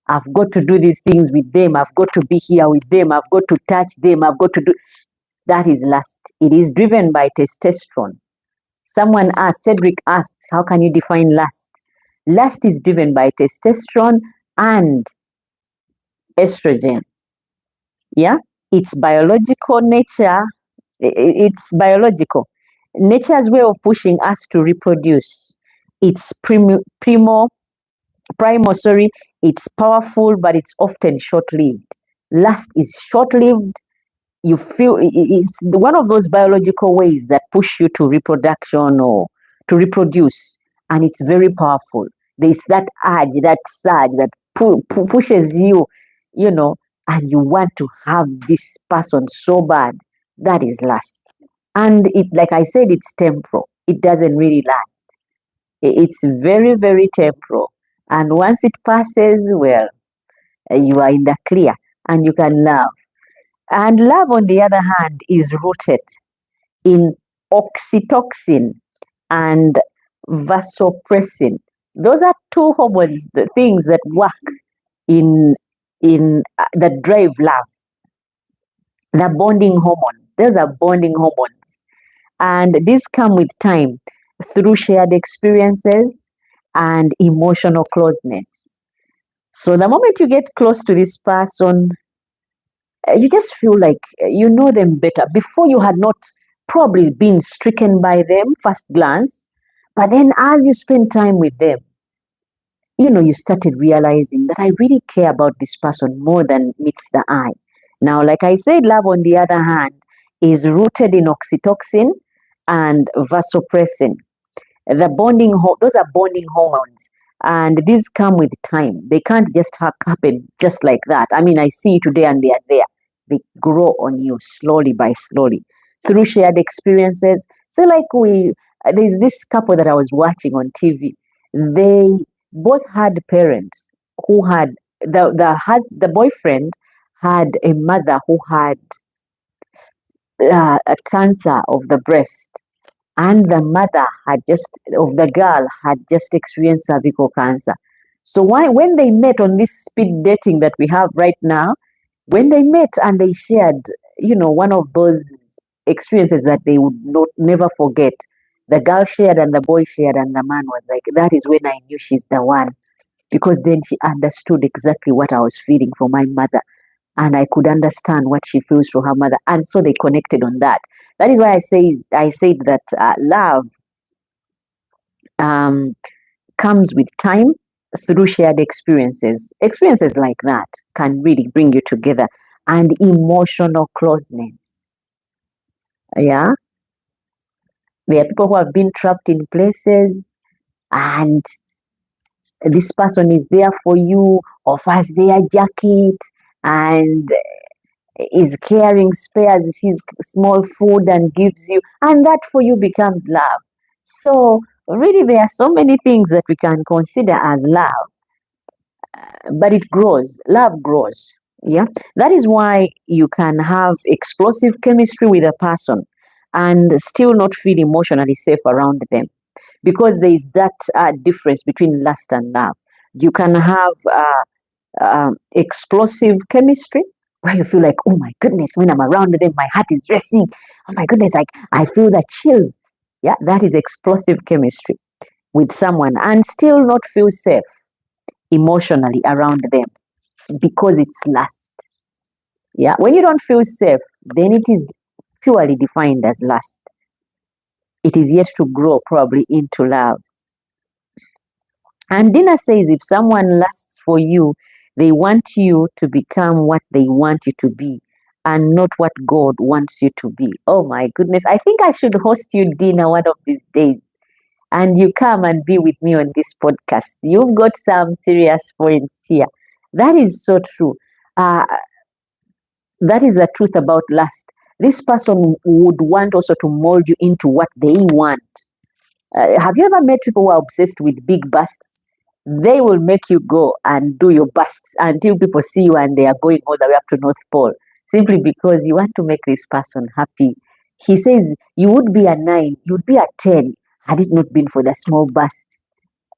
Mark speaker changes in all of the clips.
Speaker 1: I've got to do these things with them. I've got to be here with them. I've got to touch them. I've got to do. That is lust. It is driven by testosterone. Someone asked, Cedric asked, how can you define lust? Lust is driven by testosterone and estrogen. Yeah, it's biological nature. It's biological. Nature's way of pushing us to reproduce. It's primal, sorry. It's powerful, but it's often short-lived. Lust is short-lived. You feel it's one of those biological ways that push you to reproduction or to reproduce, and it's very powerful. There's that urge, that surge that pushes you, you know, and you want to have this person so bad. That is lust. And it, like I said, it's temporal. It doesn't really last. It's very, very temporal. And once it passes, well, you are in the clear and you can love. And love, on the other hand, is rooted in oxytocin and vasopressin. Those are two hormones, the things that work in that drive love. The bonding hormones. Those are bonding hormones, and these come with time through shared experiences and emotional closeness. So the moment you get close to this person, you just feel like you know them better. Before, you had not probably been stricken by them first glance, but then as you spend time with them, you know, you started realizing that I really care about this person more than meets the eye. Now, like I said, love, on the other hand, is rooted in oxytocin and vasopressin. Those are bonding hormones, and these come with time. They can't just happen just like that. I mean, I see you today and they are there. They grow on you slowly by slowly through shared experiences. So, like there's this couple that I was watching on TV. They both had parents who had the boyfriend had a mother who had a cancer of the breast, and the mother of the girl had just experienced cervical cancer. So when they met on this speed dating that we have right now, when they met and they shared, you know, one of those experiences that they would never forget, the girl shared and the boy shared, and the man was like, that is when I knew she's the one, because then she understood exactly what I was feeling for my mother, and I could understand what she feels for her mother, and so they connected on that. That is why I said that love comes with time through shared experiences. Experiences like that can really bring you together, and emotional closeness. Yeah, there are people who have been trapped in places, and this person is there for you, offers their jacket, and is caring, spares his small food and gives you, and that for you becomes love. So really, there are so many things that we can consider as love, but it grows. Love grows. Yeah, that is why you can have explosive chemistry with a person and still not feel emotionally safe around them, because there is that difference between lust and love. You can have explosive chemistry where you feel like, oh my goodness, when I'm around them, my heart is racing. Oh my goodness, like I feel the chills. Yeah, that is explosive chemistry with someone, and still not feel safe emotionally around them because it's lust. Yeah, when you don't feel safe, then it is purely defined as lust. It is yet to grow probably into love. And Dina says if someone lusts for you, they want you to become what they want you to be and not what God wants you to be. Oh my goodness. I think I should host you, Dina, one of these days. And you come and be with me on this podcast. You've got some serious points here. That is so true. That is the truth about lust. This person would want also to mold you into what they want. Have you ever met people who are obsessed with big busts? They will make you go and do your busts until people see you and they are going all the way up to North Pole, simply because you want to make this person happy. He says you would be a 9, you would be a 10 had it not been for the small bust.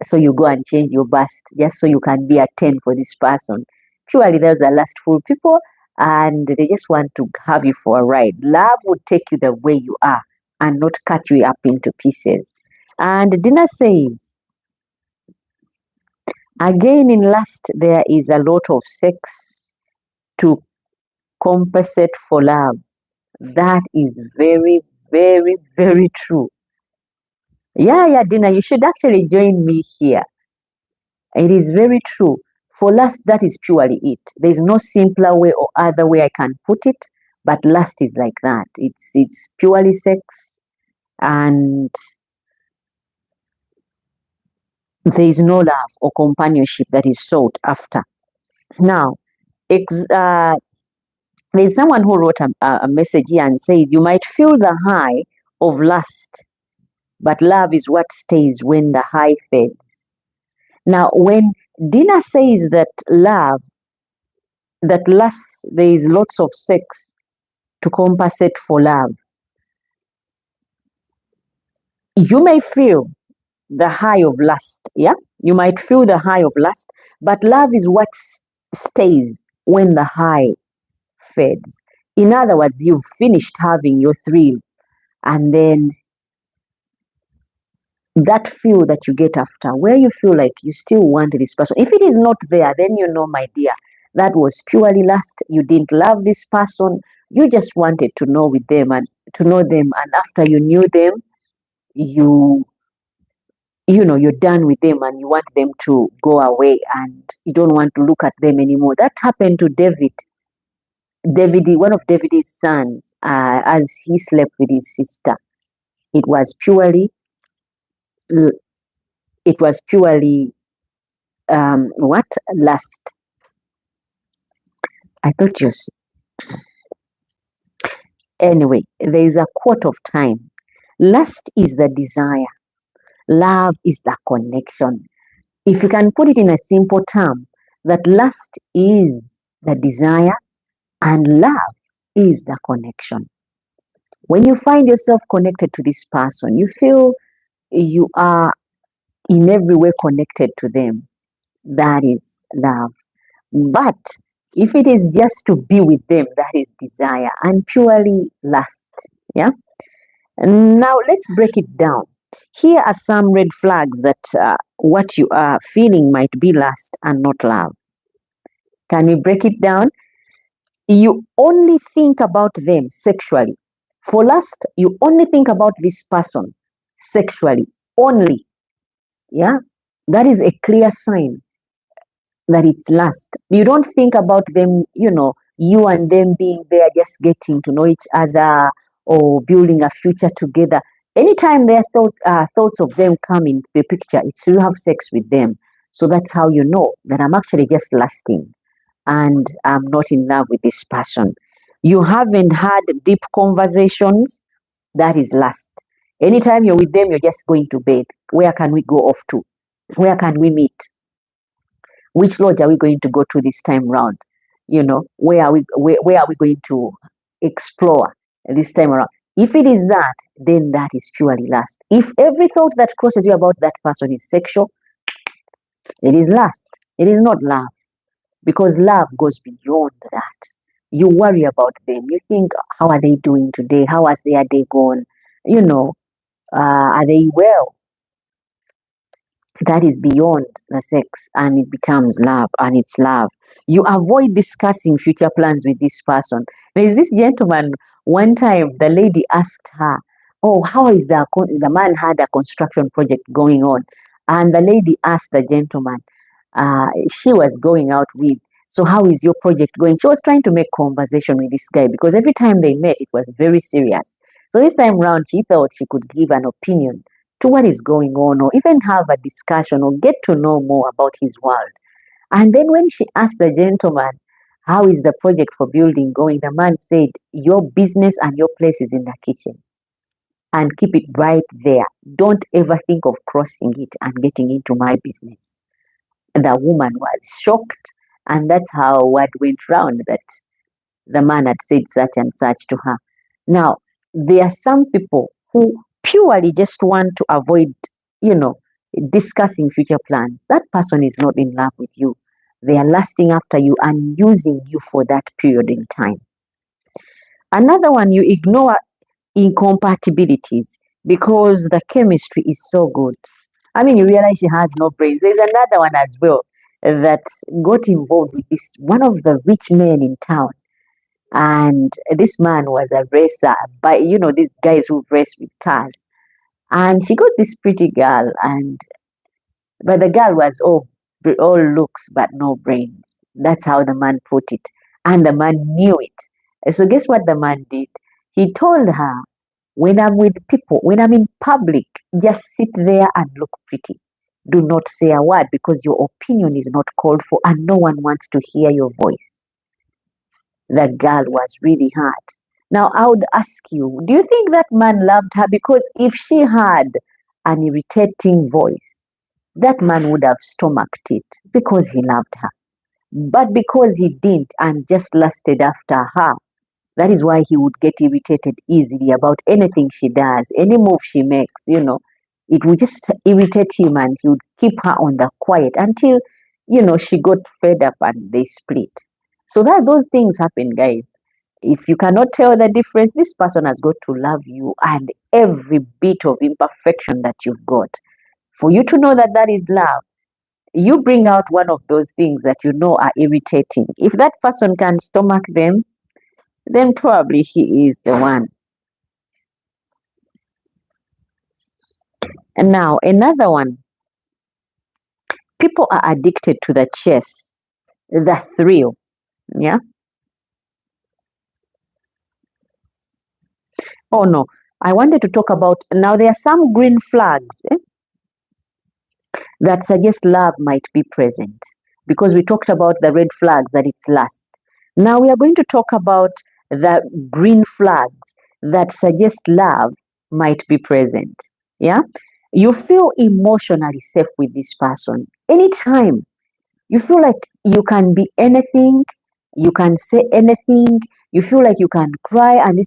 Speaker 1: So you go and change your bust just so you can be a 10 for this person. Purely those are lustful people and they just want to have you for a ride. Love would take you the way you are and not cut you up into pieces. And Dina says, again, in lust, there is a lot of sex to compensate for love. That is very, very, very true. Yeah, Dina, you should actually join me here. It is very true. For lust, that is purely it. There is no simpler way or other way I can put it, but lust is like that. It's purely sex, and there is no love or companionship that is sought after. Now, there's someone who wrote a message here and said, you might feel the high of lust, but love is what stays when the high fades. Now, when Dina says that lust, there is lots of sex to compensate for love, you may feel the high of lust, yeah? You might feel the high of lust, but love is what stays when the high fades. In other words, you've finished having your thrill, and then that feel that you get after, where you feel like you still want this person. If it is not there, then you know, my dear, that was purely lust. You didn't love this person. You just wanted to know them, and after you knew them, you're done with them and you want them to go away and you don't want to look at them anymore. That happened to David, one of David's sons, as he slept with his sister. It was purely what? Lust. I thought you. Anyway, there is a quote of time. Lust is the desire. Love is the connection. If you can put it in a simple term, that lust is the desire and love is the connection. When you find yourself connected to this person, you feel you are in every way connected to them. That is love. But if it is just to be with them, that is desire and purely lust. Yeah. Now let's break it down. Here are some red flags that what you are feeling might be lust and not love. Can we break it down? You only think about them sexually. For lust, you only think about this person sexually, only. Yeah, that is a clear sign that it's lust. You don't think about them, you and them being there, just getting to know each other or building a future together. Anytime there are thoughts of them come in the picture, it's to have sex with them. So that's how you know that I'm actually just lusting and I'm not in love with this person. You haven't had deep conversations, that is lust. Anytime you're with them, you're just going to bed. Where can we go off to? Where can we meet? Which lodge are we going to go to this time round? Where are we going to explore this time around? If it is that, then that is purely lust. If every thought that crosses you about that person is sexual, it is lust. It is not love. Because love goes beyond that. You worry about them. You think, how are they doing today? How has their day gone? Are they well? That is beyond the sex and it becomes love and it's love. You avoid discussing future plans with this person. There is this gentleman, one time the lady asked her, oh, how is the man had a construction project going on. And the lady asked the gentleman, she was going out with, so how is your project going? She was trying to make conversation with this guy because every time they met, it was very serious. So this time round, she thought she could give an opinion to what is going on or even have a discussion or get to know more about his world. And then when she asked the gentleman, how is the project for building going? The man said, your business and your place is in the kitchen and keep it right there. Don't ever think of crossing it and getting into my business. The woman was shocked, and that's how word went round that the man had said such and such to her. Now, there are some people who purely just want to avoid, discussing future plans. That person is not in love with you. They are lasting after you and using you for that period in time. Another one, you ignore incompatibilities because the chemistry is so good. I mean, you realize she has no brains. There's another one as well that got involved with this one of the rich men in town. And this man was a racer, but these guys who race with cars. And she got this pretty girl, but the girl was all looks but no brains. That's how the man put it. And the man knew it. So guess what the man did? He told her, when I'm with people, when I'm in public, just sit there and look pretty. Do not say a word because your opinion is not called for and no one wants to hear your voice. The girl was really hurt. Now, I would ask you, do you think that man loved her? Because if she had an irritating voice, that man would have stomached it because he loved her. But because he didn't and just lusted after her, that is why he would get irritated easily about anything she does, any move she makes, it would just irritate him and he would keep her on the quiet until, she got fed up and they split. So those things happen, guys. If you cannot tell the difference, this person has got to love you and every bit of imperfection that you've got. For you to know that that is love, you bring out one of those things that you know are irritating. If that person can stomach them, then probably he is the one. And now another one. People are addicted to the chase, the thrill. Yeah. Oh no, I wanted to talk about, now there are some green flags that suggest love might be present, because we talked about the red flags that it's lust. Now we are going to talk about the green flags that suggest love might be present. Yeah, you feel emotionally safe with this person. Anytime you feel like you can be anything, you can say anything, you feel like you can cry and this